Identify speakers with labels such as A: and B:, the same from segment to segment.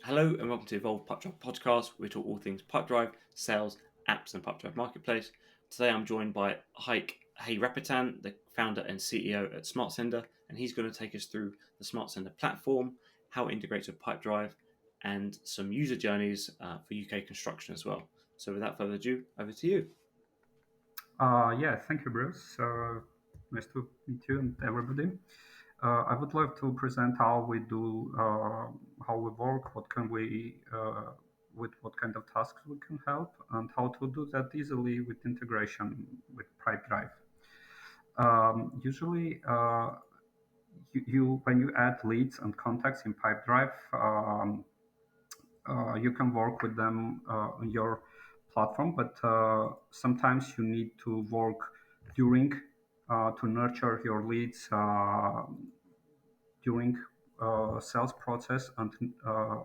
A: Hello and welcome to Evolve Pipedrive podcast. We talk all things Pipedrive, sales, apps, and Pipedrive Marketplace. Today I'm joined by Hayk Hayrapetyan, the founder and CEO at SmartSender, and he's going to take us through the SmartSender platform, how it integrates with Pipedrive, and some user journeys for UK construction as well. So without further ado, over to you.
B: Yeah, thank you, Bruce. Nice to meet you and everybody. I would like to present how we do, how we work, with what kind of tasks we can help, and how to do that easily with integration with Pipedrive. Usually, you when you add leads and contacts in Pipedrive, you can work with them on your platform, but sometimes you need to work during to nurture your leads during sales process and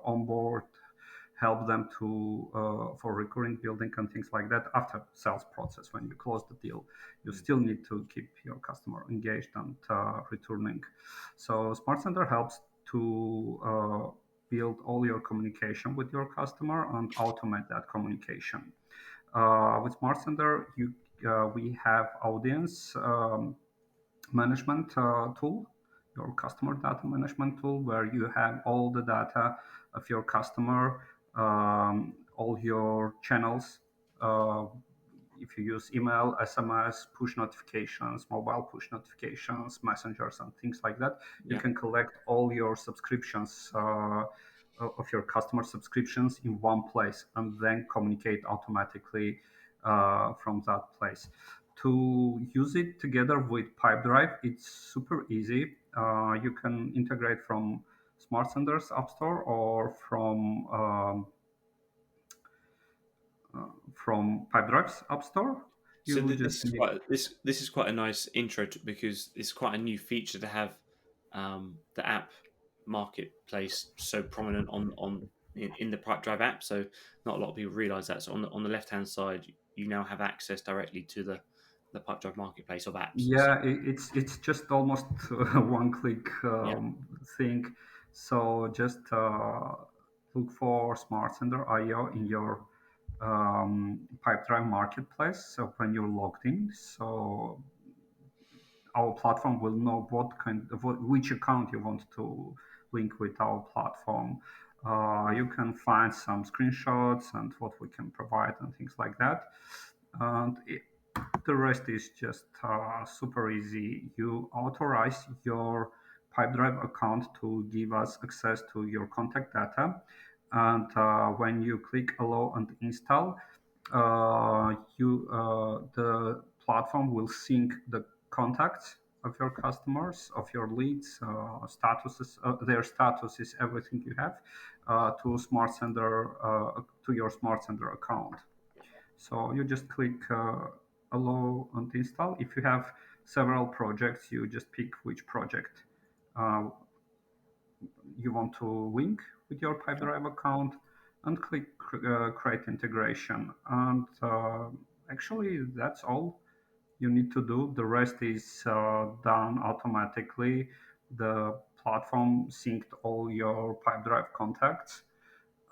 B: onboard help them to for recurring building and things like that after sales process. When you close the deal, you still need to keep your customer engaged and returning. So SmartSender helps to build all your communication with your customer and automate that communication. With SmartSender, we have audience management tool, your customer data management tool, where you have all the data of your customer, all your channels. If you use email, SMS, push notifications, mobile push notifications, messengers, and things like that, you
A: Yeah,
B: can collect all your subscriptions of your customer subscriptions in one place and then communicate automatically from that place. To use it together with Pipedrive, it's super easy. You can integrate from SmartSender's App Store or from Pipedrive's App Store.
A: so
B: You
A: this
B: just
A: is
B: need.
A: quite a nice intro because it's quite a new feature to have the app marketplace so prominent in the Pipedrive app. So not a lot of people realize that. So on the left hand side, you now have access directly to the Pipedrive marketplace of apps. So
B: Yeah, it's just almost one click
A: yeah,
B: thing. So just look for SmartSender IO in your Pipedrive Marketplace. So when you're logged in, so our platform will know which account you want to link with our platform. You can find some screenshots and what we can provide and things like that. And the rest is just super easy. You authorize your Pipedrive account to give us access to your contact data. And when you click allow and install, the platform will sync the contacts of your customers, of your leads, statuses, their statuses, everything you have to your SmartSender account. So you just click allow and install. If you have several projects, you just pick which project uh, you want to link with your Pipedrive account and click create integration. And actually, that's all you need to do. The rest is done automatically. The platform synced all your Pipedrive contacts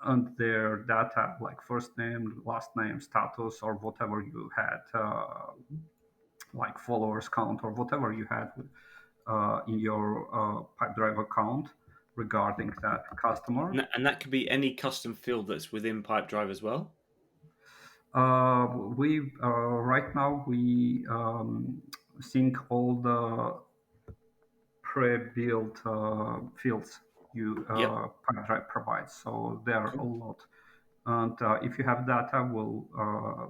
B: and their data, like first name, last name, status, or whatever you had, like followers count or whatever you had in your Pipedrive account regarding that customer.
A: and that could be any custom field that's within Pipedrive as well.
B: We right now we sync all the pre-built fields you
A: Yep.
B: Pipedrive provides, so there are a
A: Cool.
B: lot. And if you have data, we'll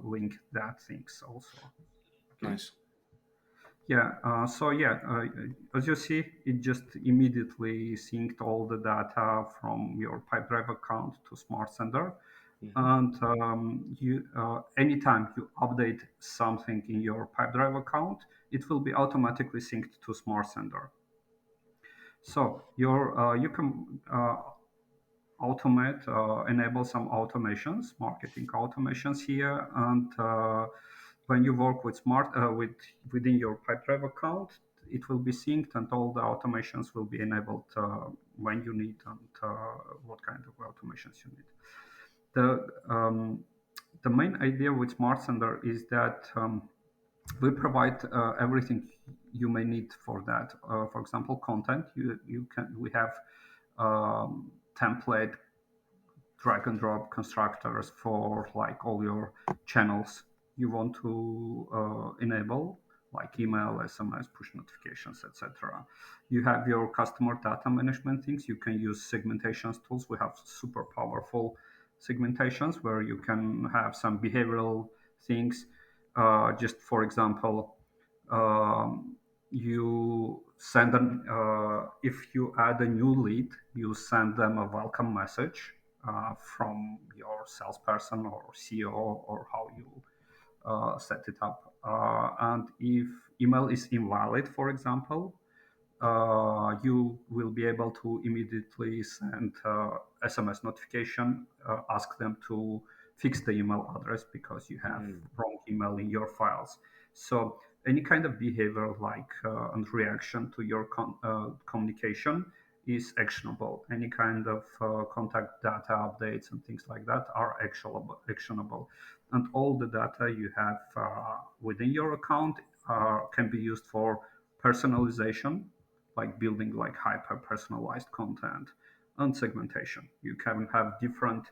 B: link that things also. Okay.
A: Nice.
B: As you see, it just immediately synced all the data from your Pipedrive account to SmartSender,
A: Hmm.
B: and anytime you update something in your Pipedrive account, it will be automatically synced to SmartSender. So you can enable some automations, marketing automations here, and when you work with within your Pipedrive account, it will be synced, and all the automations will be enabled when you need, and what kind of automations you need. The main idea with SmartSender is that we provide everything you may need for that. For example, content. We have template drag and drop constructors for like all your channels you want to enable, like email, SMS, push notifications, etc. You have your customer data management things. You can use segmentations tools. We have super powerful segmentations where you can have some behavioral things. Just for example, you send an if you add a new lead, you send them a welcome message from your salesperson or CEO, or how you set it up. And if email is invalid, for example, you will be able to immediately send SMS notification, ask them to fix the email address because you have wrong email in your files. So any kind of behavior like and reaction to your communication is actionable. Any kind of contact data updates and things like that are actionable. And all the data you have within your account can be used for personalization, like building like hyper personalized content, and segmentation. You can have different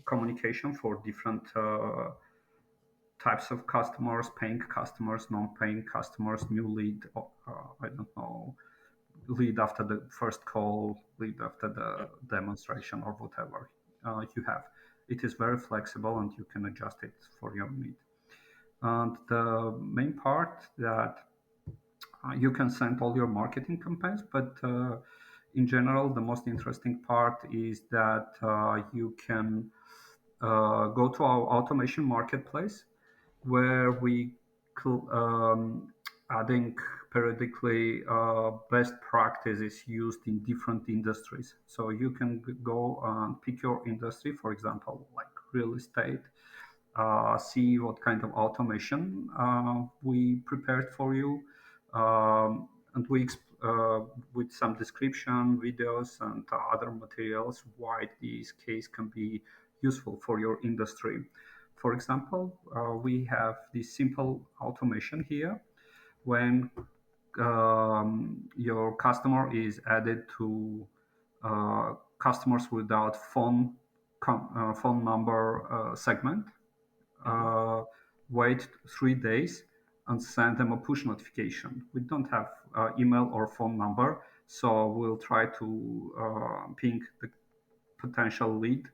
B: communication for different types of customers: paying customers, non-paying customers, new lead, I don't know, lead after the first call, lead after the demonstration, or whatever you have. It is very flexible and you can adjust it for your need. And the main part that you can send all your marketing campaigns, but in general, the most interesting part is that you can go to our automation marketplace, where we adding periodically best practices used in different industries. So you can go and pick your industry, for example, like real estate, see what kind of automation we prepared for you, and with some description, videos, and other materials, why this case can be useful for your industry. For example, we have this simple automation here. When your customer is added to customers without phone number segment, wait 3 days and send them a push notification. We don't have email or phone number, so we'll try to ping the potential lead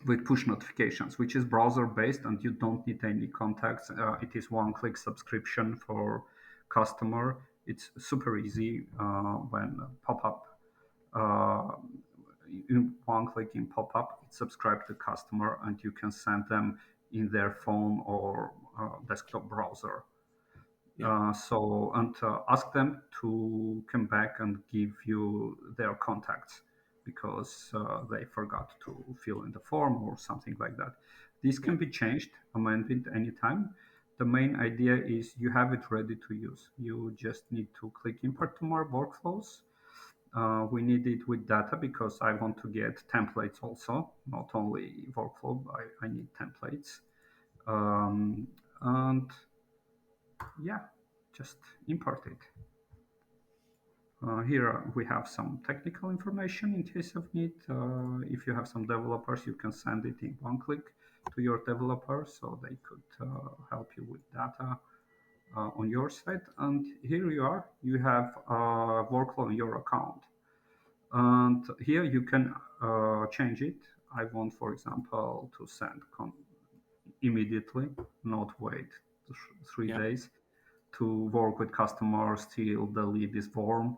B: with push notifications, which is browser based, and you don't need any contacts. It is one-click subscription for customer. It's super easy when pop-up. One click in pop-up, it subscribes the customer, and you can send them in their phone or desktop browser. Ask them to come back and give you their contacts because they forgot to fill in the form or something like that. This can be changed, amended anytime. The main idea is you have it ready to use. You just need to click import to more workflows. We need it with data because I want to get templates also, not only workflow. I need templates. And yeah, just import it. Here we have some technical information in case of need. If you have some developers, you can send it in one click to your developers, so they could help you with data on your side. And here you are. You have a workflow in your account. And here you can change it. I want, for example, to send immediately, not wait 3 days to work with customers till the lead is warm.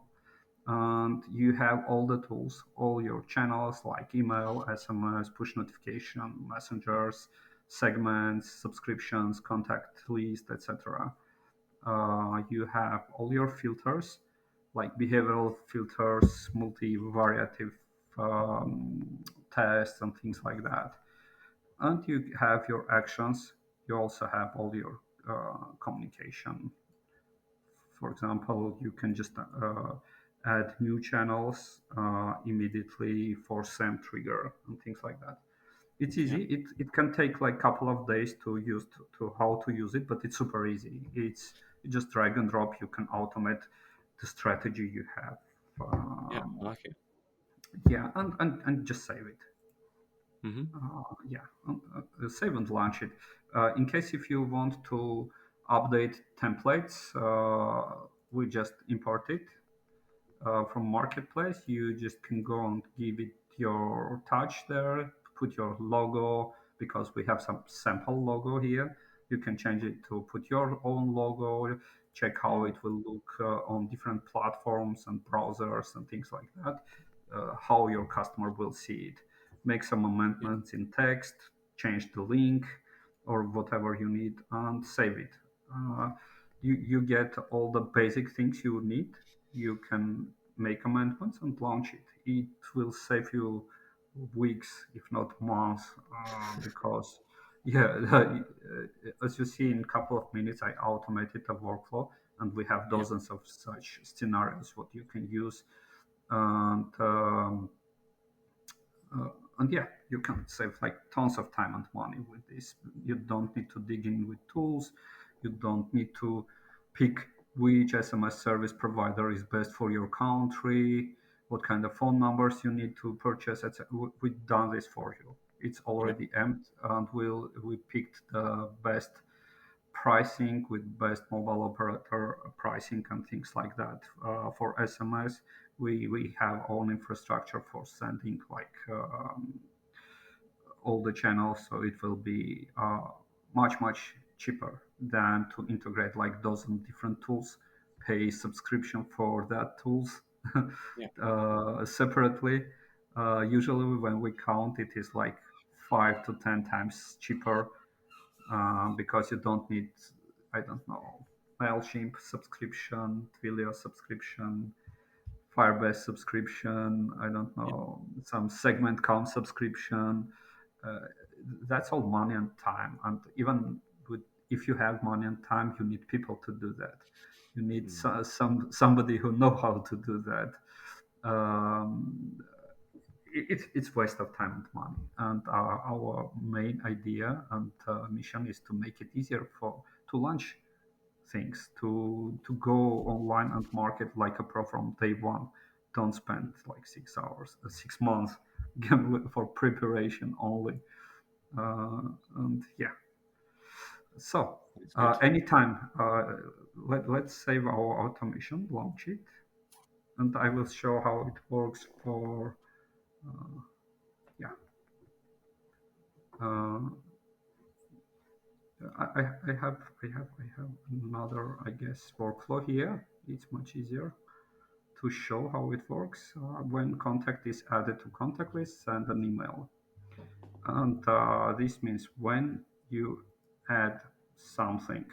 B: And you have all the tools, all your channels like email, SMS, push notification, messengers, segments, subscriptions, contact list, etc. You have all your filters like behavioral filters, multivariative tests, and things like that. And you have your actions. You also have all your communication For example, you can just add new channels immediately for SAM trigger and things like that. It's
A: Yeah.
B: easy. It can take like a couple of days to use to how to use it, but it's super easy. It's you just drag and drop. You can automate the strategy you have.
A: Yeah.
B: Um,
A: I like it.
B: yeah, and just save it.
A: Hmm.
B: Yeah, save and launch it. In case if you want to update templates, we just import it from Marketplace. You just can go and give it your touch there, put your logo, because we have some sample logo here. You can change it to put your own logo, check how it will look on different platforms and browsers and things like that, how your customer will see it. Make some
A: Yeah.
B: amendments in text, change the link or whatever you need, and save it. Uh, you get all the basic things you need. You can make amendments and launch it. It will save you weeks, if not months, because yeah, as you see in a couple of minutes, I automated a workflow, and we have
A: Yeah.
B: dozens of such scenarios what you can use, and uh, and yeah, you can save like tons of time and money with this. You don't need to dig in with tools. You don't need to pick which SMS service provider is best for your country, what kind of phone numbers you need to purchase, etc. We've done this for you. It's
A: Yeah.
B: already empty, and we picked the best pricing with best mobile operator pricing and things like that. For SMS, we have own infrastructure for sending like all the channels, so it will be much cheaper than to integrate like dozen different tools, pay subscription for that tools
A: Yeah.
B: separately. Usually when we count, it is like 5 to 10 times cheaper, because you don't need, I don't know, Mailchimp subscription, Twilio subscription, Firebase subscription, I don't
A: Yeah.
B: know, some segment.com subscription. Uh, that's all money and time. And even with, if you have money and time, you need people to do that. You need
A: Mm.
B: somebody who know how to do that. Um, it's waste of time and money. And our main idea and mission is to make it easier for to launch things, to go online and market like a pro from day one. Don't spend like 6 hours, 6 months for preparation only. And yeah, so
A: It's good.
B: anytime, let's save our automation, launch it, and I will show how it works for yeah. Uh, I have another, I guess, workflow here. It's much easier to show how it works. When contact is added to contact list, send an email. And this means when you add something,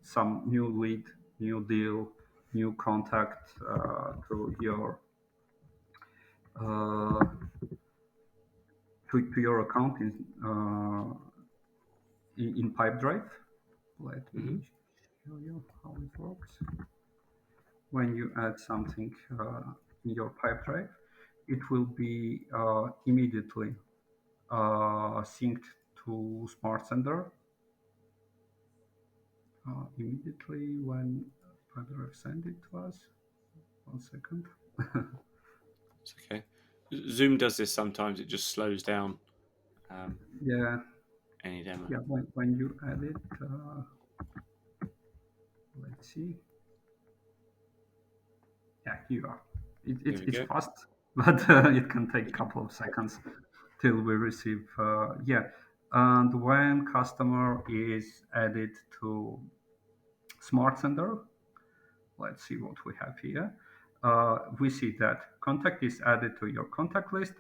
B: some new lead, new deal, new contact uh, to your account in Pipedrive. Let
A: Hmm.
B: me show you how it works. When you add something in your Pipedrive, it will be immediately synced to SmartSender immediately when Pipedrive send it to us. 1 second.
A: It's okay. Zoom does this sometimes. It just slows down
B: Yeah,
A: any demo.
B: yeah. When you add it, let's see. Yeah, here you are.
A: There we
B: It's
A: go.
B: fast, but it can take a couple of seconds till we receive. Yeah, and when customer is added to SmartSender, let's see what we have here. We see that contact is added to your contact list,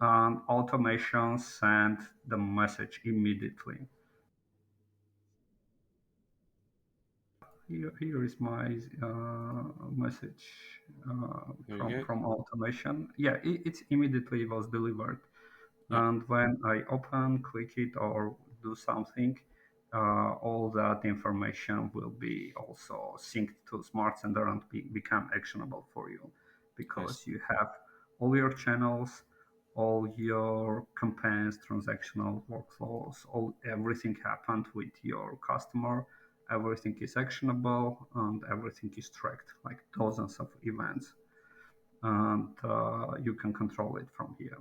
B: and automation send the message immediately. Here is my message
A: There we go.
B: from automation. Yeah, it immediately was delivered.
A: Yeah.
B: And when I open, click it, or do something, all that information will be also synced to SmartSender and become actionable for you, because
A: Nice.
B: you have all your channels, all your campaigns, transactional workflows, everything happened with your customer. Everything is actionable and everything is tracked, like dozens of events, and you can control it from here.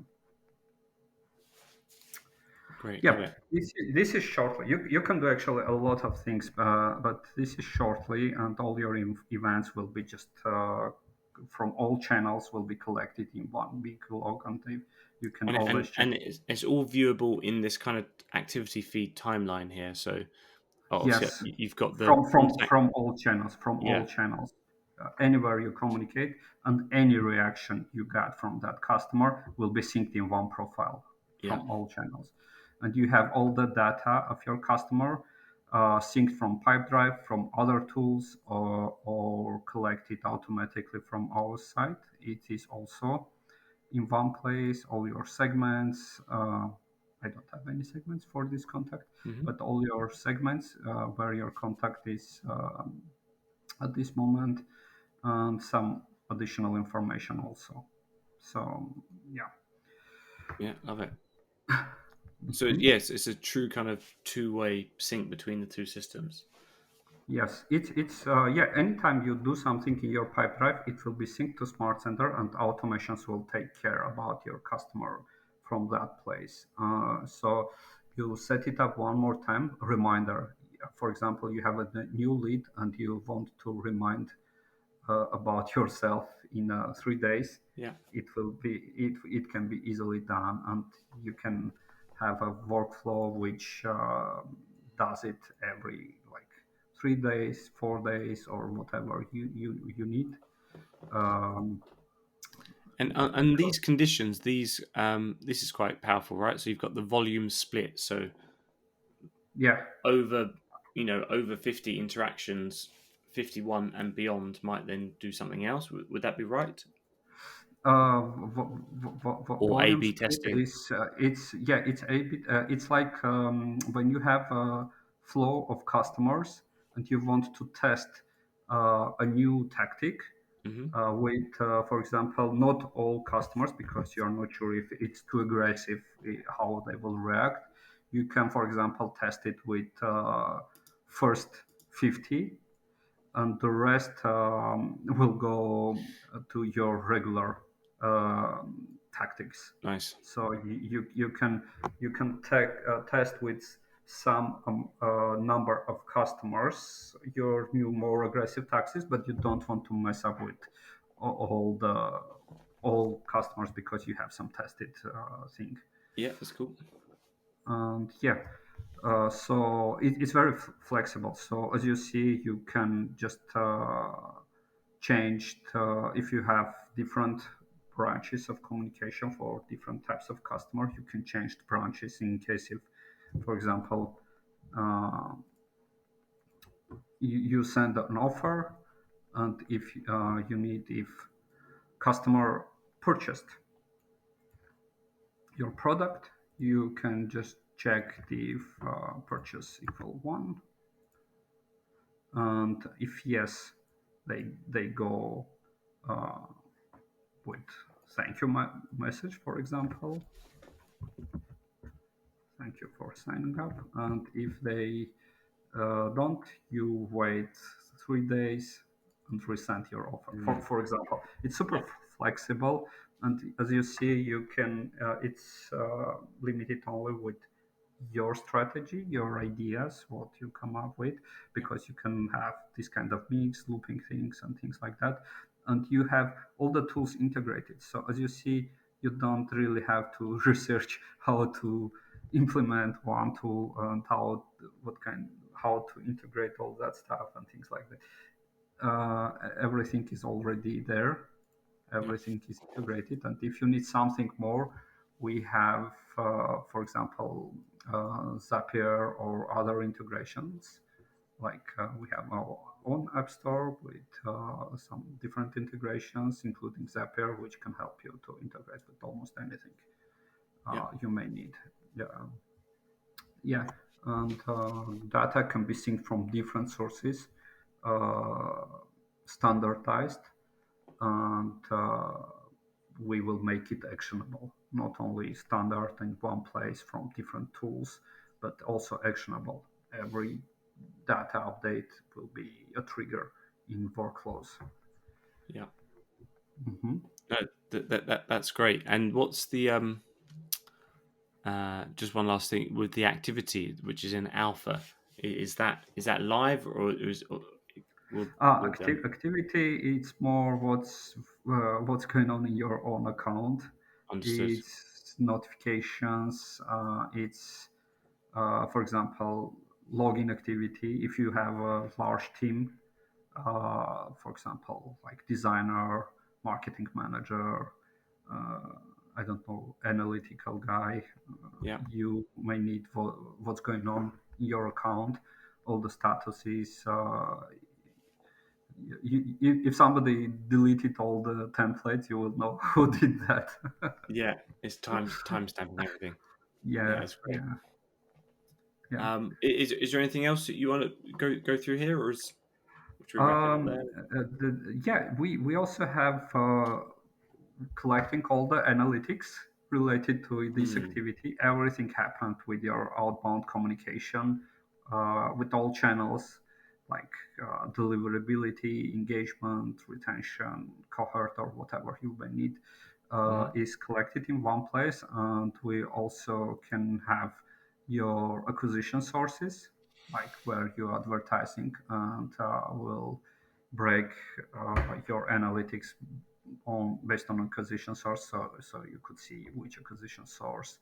A: Great. Love
B: Yep,
A: it.
B: this is shortly. You can do actually a lot of things, but this is shortly, and all your events will be just from all channels will be collected in one big log, and you can
A: And
B: always check.
A: it's all viewable in this kind of activity feed timeline here. So obviously
B: Yes,
A: you've got the
B: from
A: contact.
B: from all channels,
A: Yeah.
B: anywhere you communicate, and any reaction you got from that customer will be synced in one profile
A: Yeah.
B: from all channels, and you have all the data of your customer synced from Pipedrive, from other tools, or collected automatically from our site. It is also in one place, all your segments. I don't have any segments for this contact,
A: Hmm.
B: but all your segments where your contact is at this moment, and some additional information also. So, yeah.
A: Yeah. Love it. So
B: Mhm.
A: yes, it's a true kind of two-way sync between the two systems.
B: Yes, it's yeah. Anytime you do something in your Pipedrive, it will be synced to SmartSender, and automations will take care about your customer from that place. So you set it up one more time. Reminder. For example, you have a new lead and you want to remind about yourself in 3 days.
A: Yeah.
B: It can be easily done, and you can have a workflow which does it every like 3 days, 4 days, or whatever you need. um,
A: And these conditions, this is quite powerful, right? So you've got the volume split. So
B: yeah.
A: over over 50 interactions, 51 and beyond might then do something else. Would that be right? Or A
B: Volume
A: B
B: split
A: testing.
B: is it's a bit it's like when you have a flow of customers and you want to test a new tactic
A: Hmm.
B: with for example, not all customers, because you're not sure if it's too aggressive, how they will react. You can, for example, test it with first 50, and the rest will go to your regular tactics.
A: Nice.
B: So you can test with some number of customers your new more aggressive tactics, but you don't want to mess up with all the all customers, because you have some tested thing.
A: Yeah, that's cool.
B: And yeah, so it's very flexible. So as you see, you can just change if you have different branches of communication for different types of customers. You can change the branches in case if, for example, uh, you send an offer, and if you need if customer purchased your product, you can just check the if purchase equal one, and if yes, they go uh, with thank you message, for example, thank you for signing up. And if they don't, you wait 3 days and resend your offer,
A: Mm.
B: for example. It's super
A: Yeah.
B: flexible, and as you see, you can it's limited only with your strategy, your ideas, what you come up with,
A: Yeah.
B: because you can have this kind of mix, looping things, and things like that. And you have all the tools integrated. So as you see, you don't really have to research how to implement one tool and how to integrate all that stuff and things like that. Everything is already there,
A: Yeah.
B: everything is integrated, and if you need something more, we have for example Zapier or other integrations, like we have our own app store with some different integrations, including Zapier, which can help you to integrate with almost anything
A: Yeah.
B: you may need. Yeah, yeah. and data can be synced from different sources, uh, standardized, and we will make it actionable. Not only standard in one place from different tools, but also actionable. Every data update will be a trigger in workflows.
A: Yeah.
B: Mm-hmm.
A: No, that's great. And what's the just one last thing with the activity which is in alpha? Is that live or is would
B: Activity, it's more what's going on in your own account.
A: understood?
B: It's notifications. It's for example, login activity. If you have a large team, for example, like designer, marketing manager, I don't know, analytical guy,
A: Yeah.
B: you may need what's going on in your account, all the statuses. If somebody deleted all the templates, you will know who did that.
A: Yeah, it's timestamping everything. Yeah,
B: Yeah,
A: it's great.
B: yeah, yeah.
A: Is there anything else that you want to go through here, or should we wrap it up there?
B: Yeah, we also have collecting all the analytics related to this
A: Hmm.
B: activity. Everything happened with your outbound communication, with all channels like deliverability, engagement, retention, cohort, or whatever you may need,
A: Hmm.
B: is collected in one place. And we also can have your acquisition sources, like where you're advertising, and will break your analytics on based on acquisition source, so you could see which acquisition source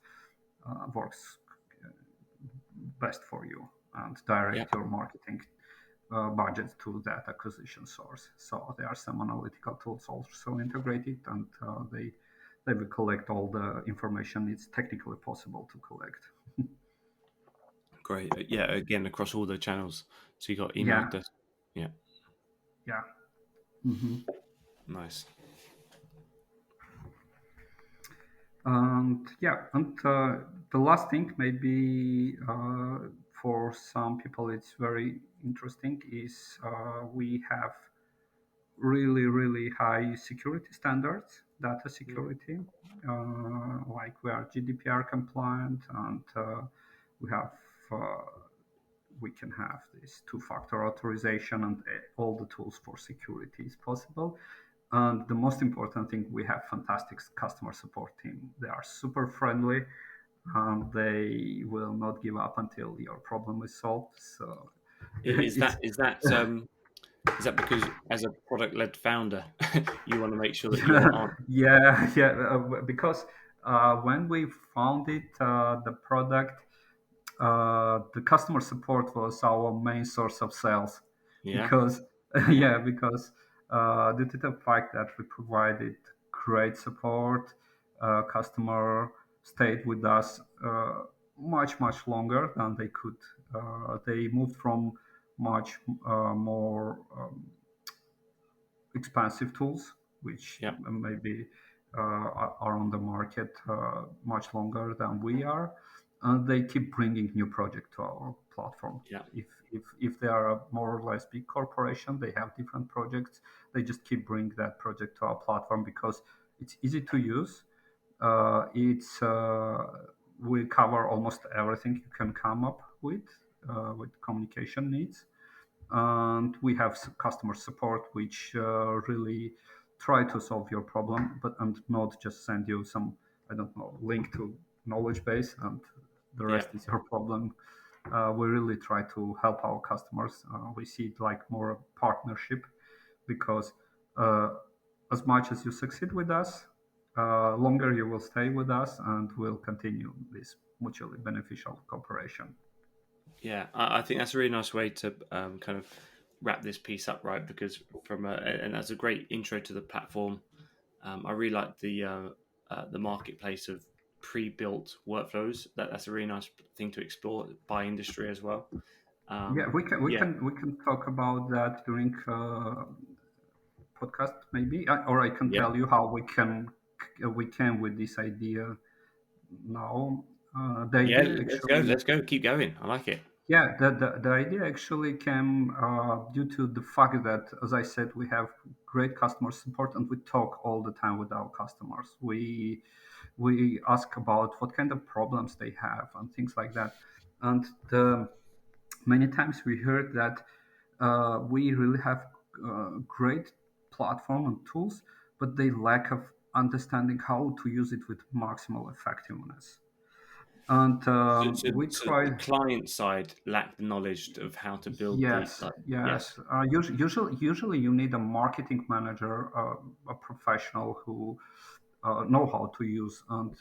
B: works best for you and
A: Yeah.
B: direct your marketing budget to that acquisition source. So there are some analytical tools also integrated, and they will collect all the information it's technically possible to collect.
A: Great. Yeah, again across all the channels. So you got email,
B: Yeah,
A: desk. Yeah,
B: yeah. Hmm.
A: nice.
B: And yeah, and the last thing, maybe for some people it's very interesting, is we have really, really high security standards, data security. Like we are GDPR compliant, and we have uh, we can have this two-factor authorization, and all the tools for security is possible. And the most important thing, we have fantastic customer support team. They are super friendly, and they will not give up until your problem is solved. So
A: Is
B: it's
A: that is that is that because as a product led founder, you want to make sure that you're on?
B: yeah, because when we founded the product, the customer support was our main source of sales,
A: Yeah.
B: because because due to the fact that we provided great support, customer stayed with us much longer than they could. They moved from much more expensive tools, which
A: Yeah.
B: maybe are on the market much longer than we are, and they keep bringing new projects to our platform.
A: Yeah.
B: If they are a more or less big corporation, they have different projects. They just keep bringing that project to our platform because it's easy to use. It's We cover almost everything you can come up with communication needs, and we have customer support which really try to solve your problem, but and not just send you some, I don't know, link to knowledge base and the
A: Yeah.
B: rest is your problem. We really try to help our customers. We see it like more a partnership, because uh, as much as you succeed with us, longer you will stay with us, and we'll continue this mutually beneficial cooperation.
A: Yeah, I think that's a really nice way to kind of wrap this piece up, right? Because and that's a great intro to the platform. I really like the marketplace of pre-built workflows. That's a really nice thing to explore by industry as well.
B: Yeah,
A: Yeah,
B: we can talk about that during podcast maybe, or I can
A: yeah,
B: tell you how we can with this idea now. The
A: Yeah,
B: idea
A: let's go.
B: actually,
A: Let's go. Keep going. I like it.
B: yeah, the idea actually came due to the fact that, as I said, we have great customer support and we talk all the time with our customers. We ask about what kind of problems they have and things like that. And many times we heard that we really have great platform and tools, but they lack of understanding how to use it with maximal effectiveness. And we
A: So the
B: try.
A: client side lack the knowledge of how to build the
B: Yes,
A: like.
B: yes.
A: Yes.
B: Usually, you need a marketing manager, a professional who know how to use, and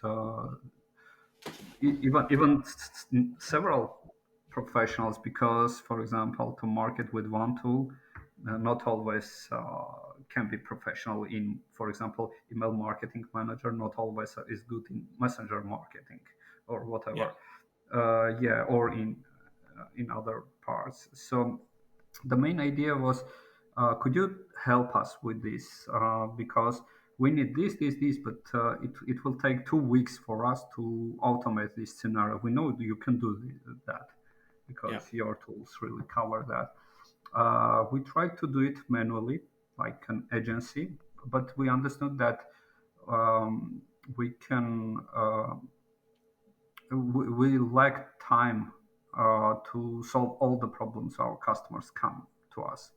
B: several professionals. Because, for example, to market with one tool, not always can be professional in, for example, email marketing manager. Not always is good in messenger marketing or
A: Yeah.
B: whatever. Yeah, or in other parts. So the main idea was, could you help us with this? Because we need this, but it will take 2 weeks for us to automate this scenario. We know you can do that
A: Yeah.
B: because your tools really cover that. We tried to do it manually, like an agency, but we understood that um, we can. We lack time to solve all the problems our customers come to us.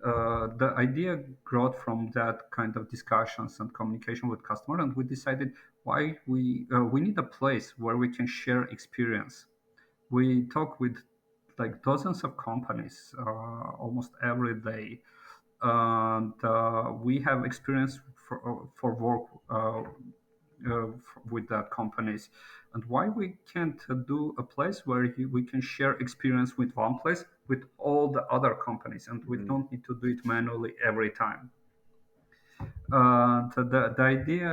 B: The idea grew from that kind of discussions and communication with customer, and we decided why we need a place where we can share experience. We talk with like dozens of companies almost every day, and we have experience for work with the companies, and why we can't do a place where we can share experience with one place with all the other companies, and we
A: Mhm.
B: don't need to do it manually every time. The idea,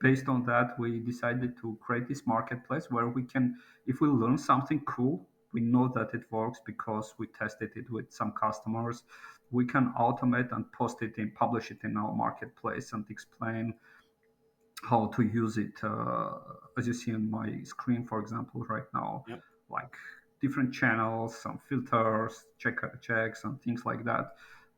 B: based on that, we decided to create this marketplace where we can, if we learn something cool, we know that it works because we tested it with some customers. We can automate and post it and publish it in our marketplace and explain how to use it, as you see on my screen, for example, right now,
A: Yep.
B: like different channels, some filters, checks, and things like that.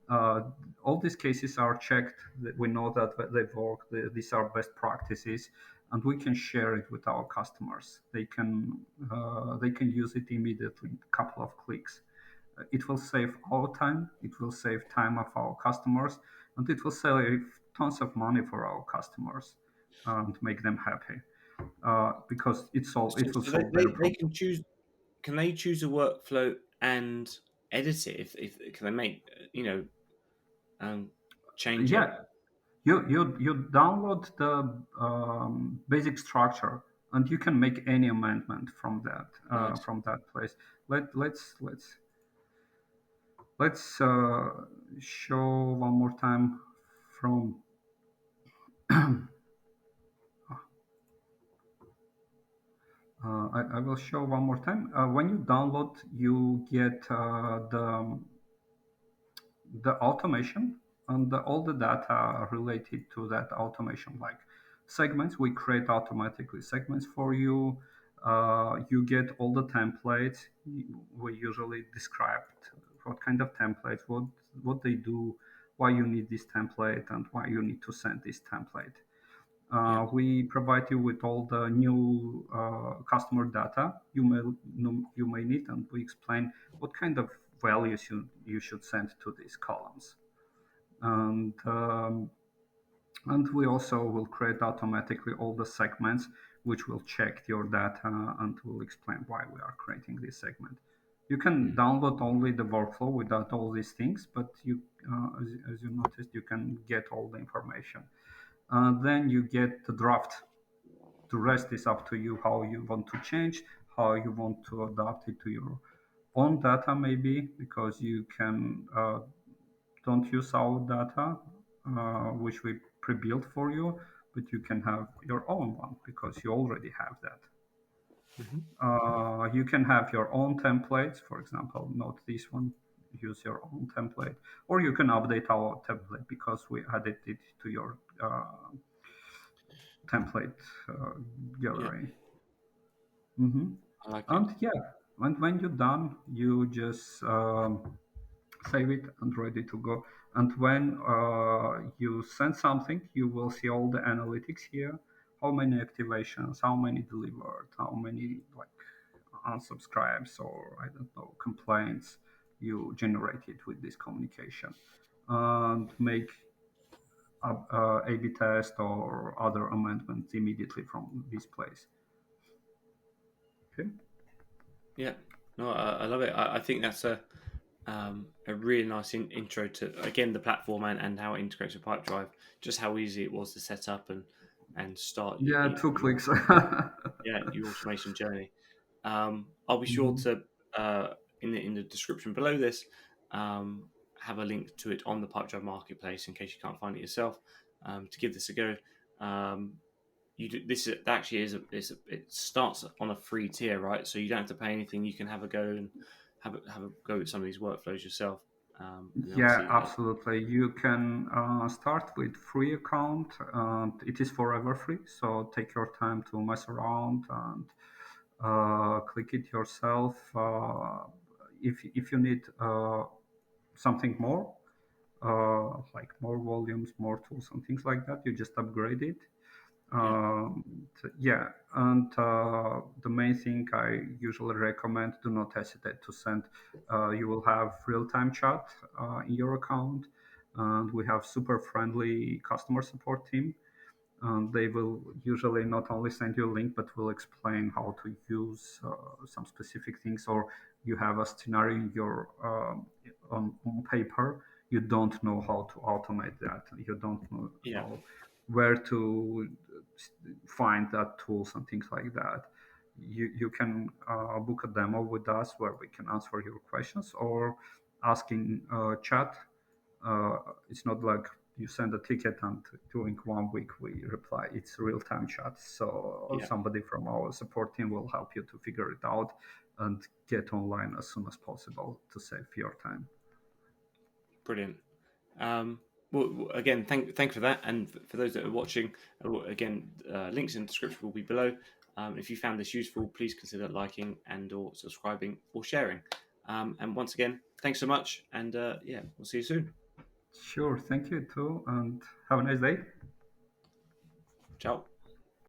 B: Uh, all these cases are checked. That we know that they work. These are best practices, and we can share it with our customers. They can use it immediately, in a couple of clicks. It will save our time. It will save time of our customers, and it will save tons of money for our customers and make them happy because it will
A: So
B: solve their
A: they
B: problem.
A: can choose. Can they choose a workflow and edit it? If can they make um, change it?
B: Yeah, you download the basic structure, and you can make any amendment
A: Nice.
B: from that place. Let's show one more time from. I will show one more time. When you download, you get the automation and all the data related to that automation, like segments. We create automatically segments for you. You get all the templates. We usually describe what kind of templates, what they do, why you need this template, and why you need to send this template.
A: Yeah.
B: We provide you with all the new customer data you may need, and we explain what kind of values you should send to these columns. And and we also will create automatically all the segments, which will check your data and will explain why we are creating this segment. You can
A: Mm.
B: download only the workflow without all these things, but as you noticed, you can get all the information. Then you get the draft. The rest is up to you how you want to change, how you want to adapt it to your own data, maybe because you can don't use our data, which we pre-built for you, but you can have your own one because you already have that.
A: Hmm.
B: You can have your own templates, for example, not this one. Use your own template, or you can update our template because we added it to your template
A: Yeah.
B: gallery. Mm-hmm.
A: I like it.
B: And yeah, and when you're done, you just save it and ready to go. And when you send something, you will see all the analytics here. How many activations, how many delivered, how many like unsubscribes or I don't know complaints you generated with this communication, and make A/B test or other amendments immediately from this place. Okay.
A: Yeah, no, I love it. I think that's a really nice intro to again the platform and how it integrates with Pipedrive. Just how easy it was to set up and start
B: Yeah, 2 clicks.
A: your automation journey. I'll be sure
B: Mhm.
A: to in the description below this have a link to it on the Pipedrive Marketplace in case you can't find it yourself. To give this a go. Um, this actually it starts on a free tier, right? So you don't have to pay anything. You can have a go and have a go at some of these workflows yourself. And then
B: Yeah,
A: obviously,
B: absolutely. You can start with free account, and it is forever free. So take your time to mess around and click it yourself. If you need something more, like more volumes, more tools, and things like that, you just upgrade it.
A: yeah,
B: Yeah, and the main thing I usually recommend: do not hesitate to send. You will have real-time chat in your account, and we have super friendly customer support team. And they will usually not only send you a link, but will explain how to use some specific things. Or you have a scenario in your on paper, you don't know how to automate that. You don't
A: yeah,
B: know where to find that tools and things like that. You can book a demo with us where we can answer your questions or asking chat. It's not like you send a ticket and during 1 week we reply. It's real time chat. So
A: yeah.
B: somebody from our support team will help you to figure it out and get online as soon as possible to save your time.
A: Brilliant. Again, thanks for that, and for those that are watching, again, links in the description will be below. If you found this useful, please consider liking and or subscribing or sharing. And once again, thanks so much, and yeah, we'll see you soon.
B: Sure, thank you too, and have a nice day.
A: Ciao.